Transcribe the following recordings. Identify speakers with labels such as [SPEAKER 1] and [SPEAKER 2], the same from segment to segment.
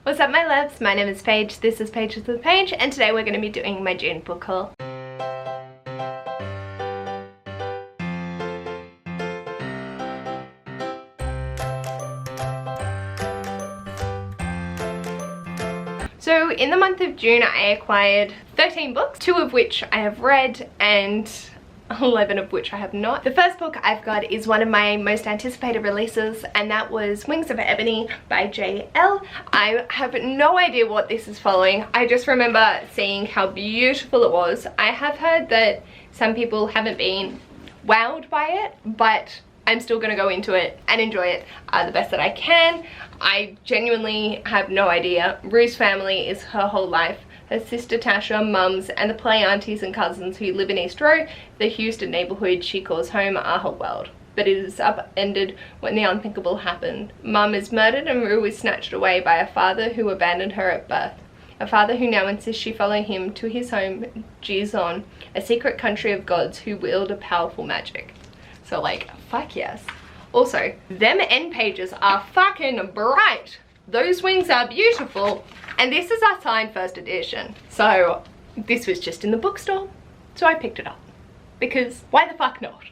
[SPEAKER 1] What's up my loves? My name is Paige, this is Paige with Paige, and today we're going to be doing my June book haul. So in the month of June I acquired 13 books, 2 of which I have read and 11 of which I have not. The first book I've got is one of my most anticipated releases, and that was Wings of Ebony by JL. I have no idea what this is following. I just remember seeing how beautiful it was. I have heard that some people haven't been wowed by it, but I'm still going to go into it and enjoy it the best that I can. I genuinely have no idea. Rue's family is her whole life. Her sister Tasha, mums, and the play aunties and cousins who live in East Row, the Houston neighborhood she calls home, are her world. But it is upended when the unthinkable happened. Mum is murdered and Rue is snatched away by a father who abandoned her at birth. A father who now insists she follow him to his home, Gizon, a secret country of gods who wield a powerful magic. So like, fuck yes. Also, them end pages are fucking bright. Those wings are beautiful. And this is our signed first edition. So this was just in the bookstore, so I picked it up. Because why the fuck not?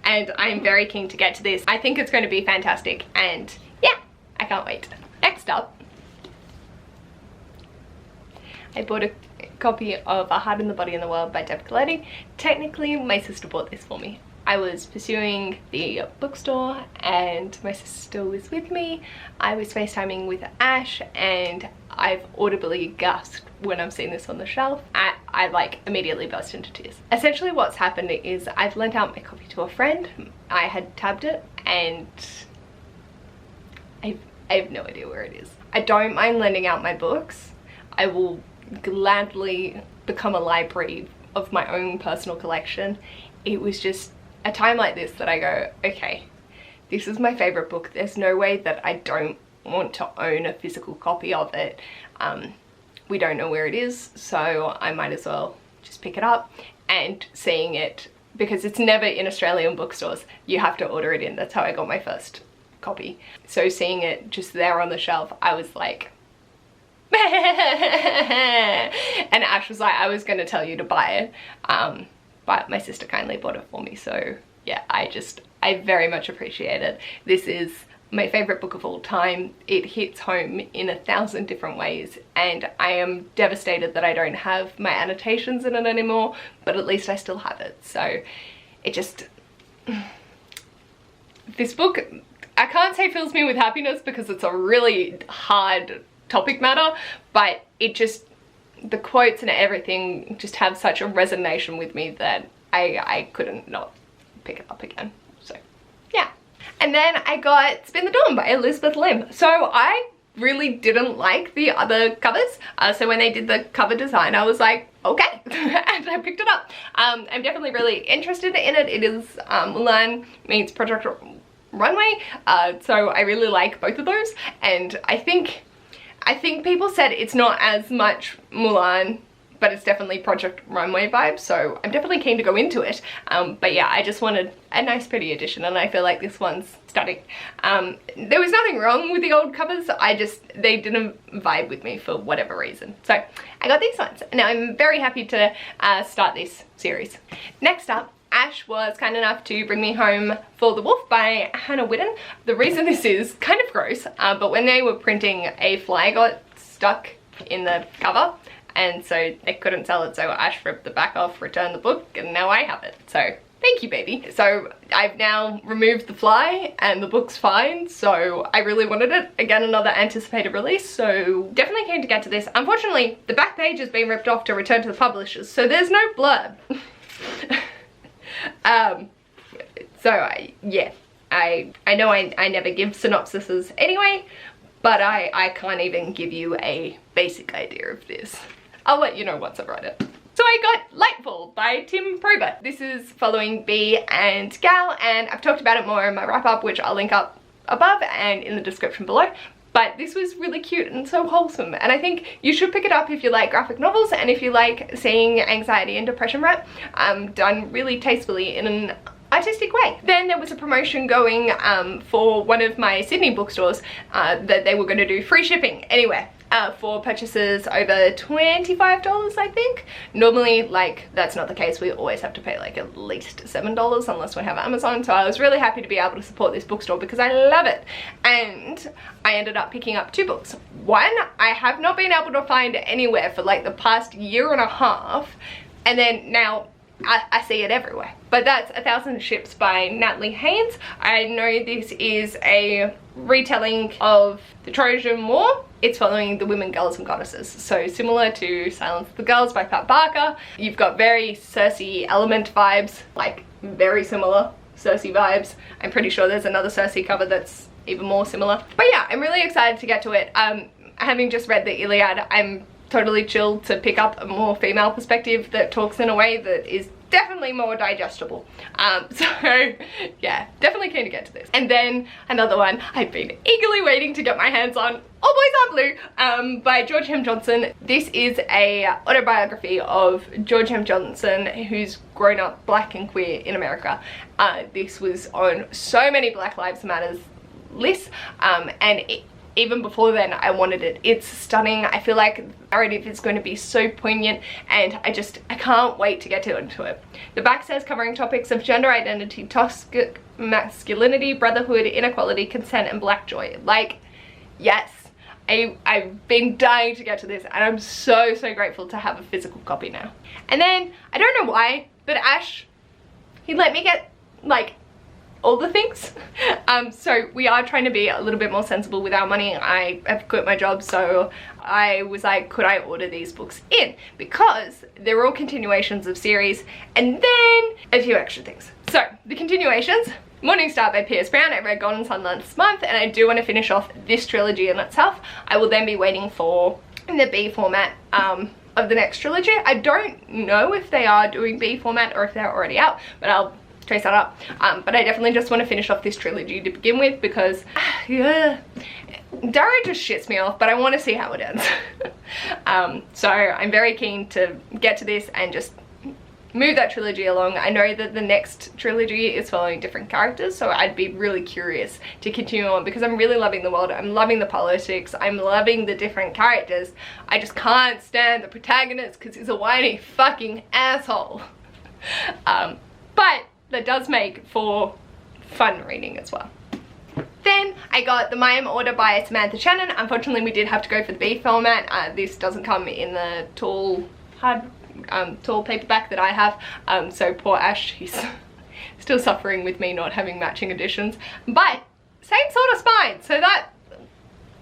[SPEAKER 1] And I'm very keen to get to this. I think it's going to be fantastic, and yeah, I can't wait. Next up, I bought a copy of A Heart in the Body and the World by Deb Coletti. Technically, my sister bought this for me. I was pursuing the bookstore and my sister was with me. I was FaceTiming with Ash and I've audibly gasped when I've seen this on the shelf. I like immediately burst into tears. Essentially what's happened is I've lent out my copy to a friend. I had tabbed it and I have no idea where it is. I don't mind lending out my books. I will gladly become a library of my own personal collection. It was just a time like this that I go, okay, this is my favorite book. There's no way that I don't want to own a physical copy of it. We don't know where it is, so I might as well just pick it up. And seeing it, because it's never in Australian bookstores, you have to order it in. That's how I got my first copy. So seeing it just there on the shelf, I was like, and Ash was like, I was going to tell you to buy it. But my sister kindly bought it for me, so yeah, I very much appreciate it. This is my favorite book of all time. It hits home in 1,000 different ways, and I am devastated that I don't have my annotations in it anymore, but at least I still have it. So it just, this book, I can't say fills me with happiness because it's a really hard topic matter, but it just, the quotes and everything just have such a resonance with me that I couldn't not pick it up again. So yeah. And then I got Spin the Dawn by Elizabeth Lim. So I really didn't like the other covers. So when they did the cover design, I was like, okay, and I picked it up. I'm definitely really interested in it. It is Mulan meets Project Runway. So I really like both of those. And I think people said it's not as much Mulan, but it's definitely Project Runway vibes, so I'm definitely keen to go into it. But yeah, I just wanted a nice pretty edition, and I feel like this one's stunning. There was nothing wrong with the old covers, they didn't vibe with me for whatever reason. So I got these ones. Now I'm very happy to start this series. Next up, Ash was kind enough to bring me home For the Wolf by Hannah Whitten. The reason this is kind of gross, but when they were printing, a fly got stuck in the cover, and so they couldn't sell it, so Ash ripped the back off, returned the book, and now I have it. So thank you, baby. So I've now removed the fly and the book's fine, so I really wanted it. Again, another anticipated release, so definitely keen to get to this. Unfortunately, the back page has been ripped off to return to the publishers, so there's no blurb. Yeah, I know I never give synopsises anyway, but I can't even give you a basic idea of this. I'll let you know once I've read it. So I got Lightful by Tim Probert. This is following B and Gal, and I've talked about it more in my wrap-up, which I'll link up above and in the description below. But this was really cute and so wholesome, and I think you should pick it up if you like graphic novels and if you like seeing anxiety and depression rap done really tastefully in an artistic way. Then there was a promotion going for one of my Sydney bookstores that they were going to do free shipping anywhere. for purchases over $25, I think. Normally, like, that's not the case. We always have to pay like at least $7 unless we have Amazon. So I was really happy to be able to support this bookstore because I love it. And I ended up picking up 2 books. One, I have not been able to find anywhere for like the past year and a half. And then now I see it everywhere. But that's 1,000 Ships by Natalie Haynes. I know this is a retelling of the Trojan War. It's following the women, girls and goddesses. So similar to Silence of the Girls by Pat Barker. You've got very Cersei element vibes, like very similar Cersei vibes. I'm pretty sure there's another Cersei cover that's even more similar. But yeah, I'm really excited to get to it. Having just read the Iliad, I'm totally chilled to pick up a more female perspective that talks in a way that is definitely more digestible. So yeah, definitely keen to get to this. And then another one I've been eagerly waiting to get my hands on, All Boys Are Blue, by George M. Johnson. This is a autobiography of George M. Johnson, who's grown up black and queer in America. This was on so many Black Lives Matters lists, and even before then I wanted it. It's stunning. I feel like the narrative is going to be so poignant, and I can't wait to get into it. The back says covering topics of gender identity, toxic masculinity, brotherhood, inequality, consent, and black joy. Like, yes, I've been dying to get to this, and I'm so grateful to have a physical copy now. And then, I don't know why, but Ash, he let me get like all the things. So we are trying to be a little bit more sensible with our money. I have quit my job, so I was like, could I order these books in? Because they're all continuations of series, and then a few extra things. So the continuations: Morning Star by Pierce Brown. I read Golden Sun last month, and I do want to finish off this trilogy in itself. I will then be waiting for the B format of the next trilogy. I don't know if they are doing B format or if they're already out, but I'll trace that up. But I definitely just want to finish off this trilogy to begin with, because yeah, Darrow just shits me off, but I want to see how it ends. So I'm very keen to get to this and just move that trilogy along. I know that the next trilogy is following different characters, so I'd be really curious to continue on, because I'm really loving the world, I'm loving the politics, I'm loving the different characters. I just can't stand the protagonist because he's a whiny fucking asshole. But that does make for fun reading as well. Then I got the Mayan Order by Samantha Shannon. Unfortunately, we did have to go for the B format. This doesn't come in the tall paperback that I have. So poor Ash, he's still suffering with me not having matching editions. But same sort of spine, so that,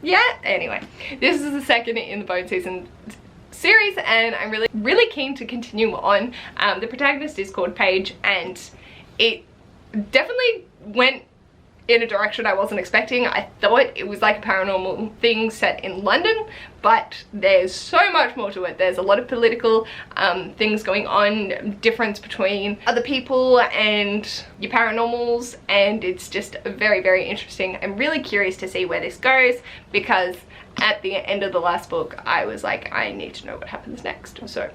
[SPEAKER 1] yeah. Anyway, this is the second in the Bone Season series, and I'm really keen to continue on. The protagonist is called Paige, and it definitely went in a direction I wasn't expecting. I thought it was like a paranormal thing set in London, but there's so much more to it. There's a lot of political things going on, difference between other people and your paranormals, and it's just very interesting. I'm really curious to see where this goes, because at the end of the last book I was like, I need to know what happens next, so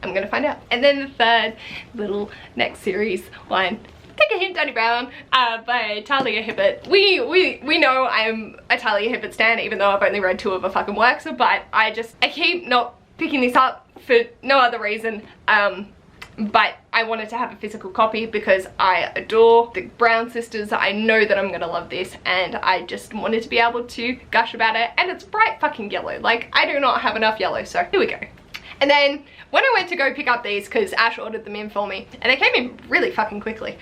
[SPEAKER 1] I'm gonna find out. And then the third little next series one, Take a Hint, Danny Brown, by Talia Hibbert. We know I'm a Talia Hibbert stan, even though I've only read 2 of her fucking works, but I keep not picking this up for no other reason, but I wanted to have a physical copy because I adore the Brown sisters. I know that I'm gonna love this, and I just wanted to be able to gush about it, and it's bright fucking yellow. Like, I do not have enough yellow, so here we go. And then when I went to go pick up these, because Ash ordered them in for me, and they came in really fucking quickly,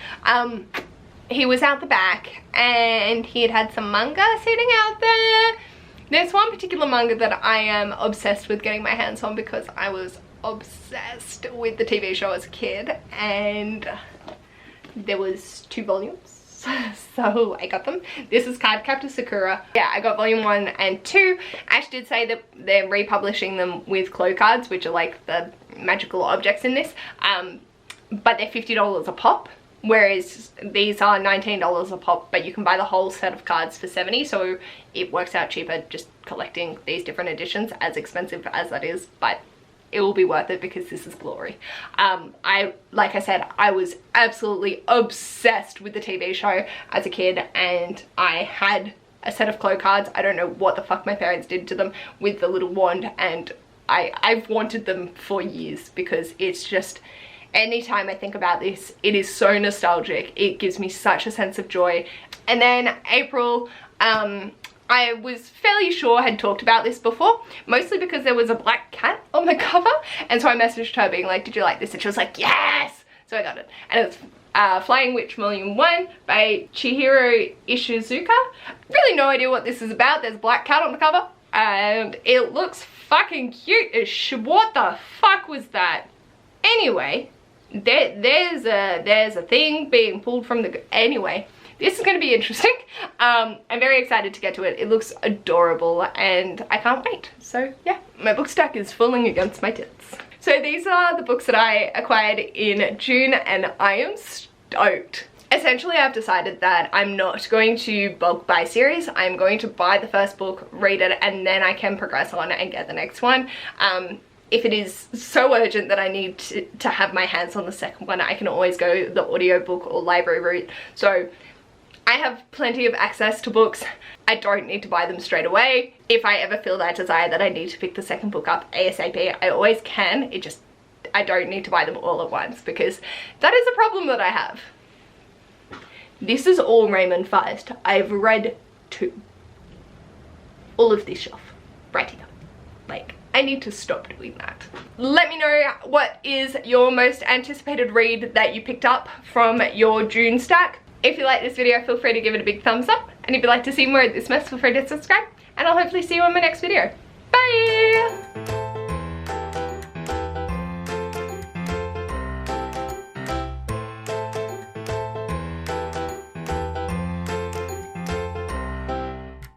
[SPEAKER 1] he was out the back and he had some manga sitting out there. There's one particular manga that I am obsessed with getting my hands on, because I was obsessed with the TV show as a kid, and there was 2 volumes. So I got them. This is Cardcaptor Sakura. Yeah, I got volume 1 and 2. Ash did say that they're republishing them with Clo cards, which are like the magical objects in this, but they're $50 a pop, whereas these are $19 a pop, but you can buy the whole set of cards for $70, so it works out cheaper just collecting these different editions, as expensive as that is, but it will be worth it because this is glory. Like I said, I was absolutely obsessed with the TV show as a kid, and I had a set of Clo cards. I don't know what the fuck my parents did to them with the little wand, and I've wanted them for years because it's just, anytime I think about this, it is so nostalgic. It gives me such a sense of joy. And then April, I was fairly sure had talked about this before, mostly because there was a black cat on the cover, and so I messaged her being like, did you like this? And she was like, yes! So I got it. And it's Flying Witch Volume 1 by Chihiro Ishizuka. Really no idea what this is about. There's a black cat on the cover, and it looks fucking cute as shit. What the fuck was that? Anyway, there's a thing being pulled from the, anyway. This is going to be interesting. I'm very excited to get to it. It looks adorable and I can't wait. So yeah, my book stack is falling against my tits. So these are the books that I acquired in June and I am stoked. Essentially, I've decided that I'm not going to bulk buy series. I'm going to buy the first book, read it, and then I can progress on and get the next one. If it is so urgent that I need to have my hands on the second one, I can always go the audiobook or library route. So I have plenty of access to books. I don't need to buy them straight away. If I ever feel that desire that I need to pick the second book up ASAP, I always can. It just, I don't need to buy them all at once because that is a problem that I have. This is all Raymond Feist. I've read 2. All of this shelf, right here. Like, I need to stop doing that. Let me know what is your most anticipated read that you picked up from your June stack. If you like this video, feel free to give it a big thumbs up. And if you'd like to see more of this mess, feel free to subscribe. And I'll hopefully see you on my next video. Bye!